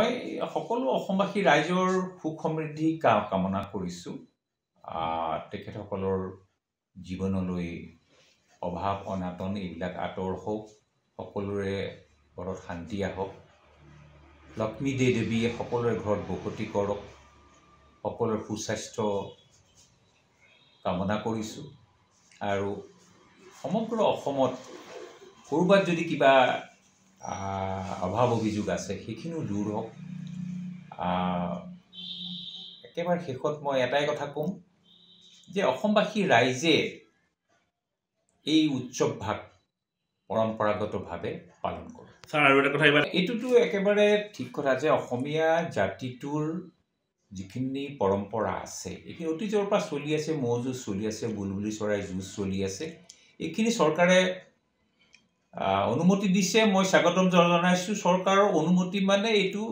মই সকলো অসমবাসী ৰাইজৰ সুখ সমৃদ্ধি কামনা কৰিছোঁ। তেখেতসকলৰ জীৱনলৈ অভাৱ অনাটন এইবিলাক আঁতৰ হওক, সকলোৰে ঘৰত শান্তি আহক, লক্ষ্মী দেৱীয়ে সকলোৰে ঘৰত বসতি কৰক, সকলোৰে সুস্বাস্থ্য কামনা কৰিছোঁ। আৰু সমগ্ৰ অসমত ক'ৰবাত যদি কিবা অভাৱ অভিযোগ আছে সেইখিনিও দূৰ হওক। একেবাৰে শেষত মই এটাই কথা ক'ম যে অসমবাসী ৰাইজে এই উৎসৱভাগ পৰম্পৰাগতভাৱে পালন কৰে। ছাৰ আৰু এটা কথা এইটোতো একেবাৰে ঠিক কথা যে অসমীয়া জাতিটোৰ যিখিনি পৰম্পৰা আছে এইখিনি অতীজৰ পৰা চলি আছে। ম'হ যুঁজ চলি আছে, বুলবুলি চৰাই যুঁজ চলি আছে। এইখিনি চৰকাৰে অনুমতি দিছে, মই স্বাগতম জনাইছোঁ। চৰকাৰৰ অনুমতি মানে এইটো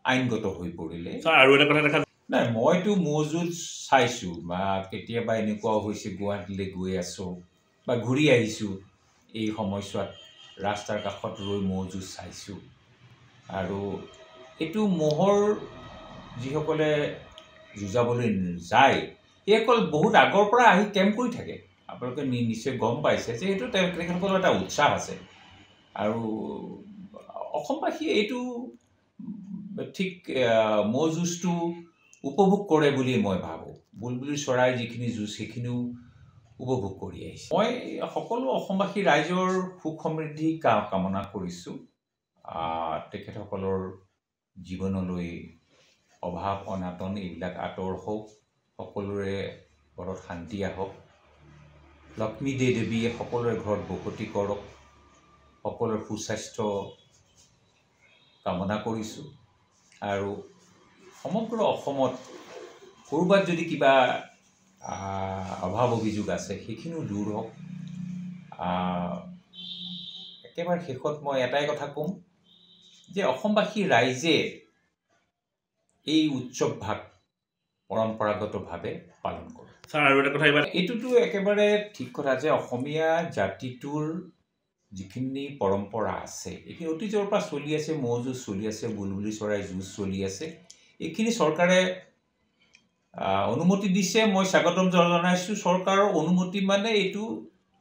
আইনগত হৈ পৰিলে। আৰু এটা কথা দেখা নাই, মইতো ম'হ যুঁজ চাইছোঁ বা কেতিয়াবা এনেকুৱাও হৈছে গুৱাহাটীলৈ গৈ আছোঁ বা ঘূৰি আহিছোঁ, এই সময়ছোৱাত ৰাস্তাৰ কাষত ৰৈ ম'হ যুঁজ চাইছোঁ। আৰু এইটো ম'হৰ যিসকলে যুঁজাবলৈ যায় সেইসকল বহুত আগৰ পৰা আহি কেম্প কৰি থাকে। আপোনালোকে নিশ্চয় গম পাইছে যে সেইটো তেখেতসকলৰ এটা উৎসাহ আছে। আৰু অসমবাসীয়ে এইটো ঠিক ম'হ যুঁজটো উপভোগ কৰে বুলি মই ভাবোঁ। বুলবুলি চৰাই যিখিনি যুঁজ সেইখিনিও উপভোগ কৰি আহিছে। মই সকলো অসমবাসী ৰাইজৰ সুখ সমৃদ্ধি কামনা কৰিছোঁ। তেখেতসকলৰ জীৱনলৈ অভাৱ অনাটন এইবিলাক আঁতৰ হওক, সকলোৰে ঘৰত শান্তি আহক, লক্ষ্মী দেৱীয়ে সকলোৰে ঘৰত বসতি কৰক, সকলোৰে সুস্বাস্থ্য কামনা কৰিছোঁ। আৰু সমগ্ৰ অসমত ক'ৰবাত যদি কিবা অভাৱ অভিযোগ আছে সেইখিনিও দূৰ হওক। একেবাৰে শেষত মই এটাই কথা ক'ম যে অসমবাসী ৰাইজে এই উৎসৱভাগ পৰম্পৰাগতভাৱে পালন কৰে। ছাৰ আৰু এটা কথা এইটোতো একেবাৰে ঠিক কথা যে অসমীয়া জাতিটোৰ যিখিনি পৰম্পৰা আছে এইখিনি অতীজৰ পৰা চলি আছে। ম'হ যুঁজ চলি আছে, বুলবুলি চৰাই যুঁজ চলি আছে। এইখিনি চৰকাৰে অনুমতি দিছে, মই স্বাগতম জনাইছোঁ। চৰকাৰৰ অনুমতি মানে এইটো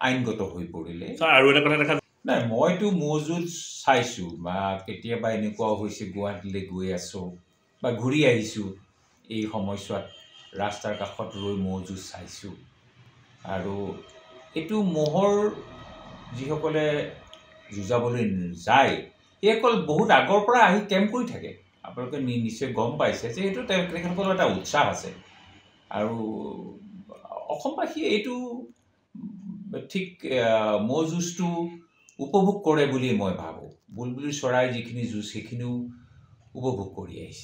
আইনগত হৈ পৰিলে। আৰু এটা কথা দেখা নাই, মইতো ম'হ যুঁজ চাইছোঁ বা কেতিয়াবা এনেকুৱাও হৈছে গুৱাহাটীলৈ গৈ আছোঁ বা ঘূৰি আহিছোঁ, এই সময়ছোৱাত ৰাস্তাৰ কাষত ৰৈ ম'হ যুঁজ চাইছোঁ। আৰু এইটো ম'হৰ যিসকলে যুঁজাবলৈ যায় সেইসকল বহুত আগৰ পৰা আহি কেম্প কৰি থাকে। আপোনালোকে নিশ্চয় গম পাইছে যে সেইটো তেখেতসকলৰ এটা উৎসাহ আছে। আৰু অসমবাসীয়ে এইটো ঠিক ম'হ যুঁজটো উপভোগ কৰে বুলি মই ভাবোঁ। বুলবুলি চৰাই যিখিনি যুঁজ সেইখিনিও উপভোগ কৰি আহিছে।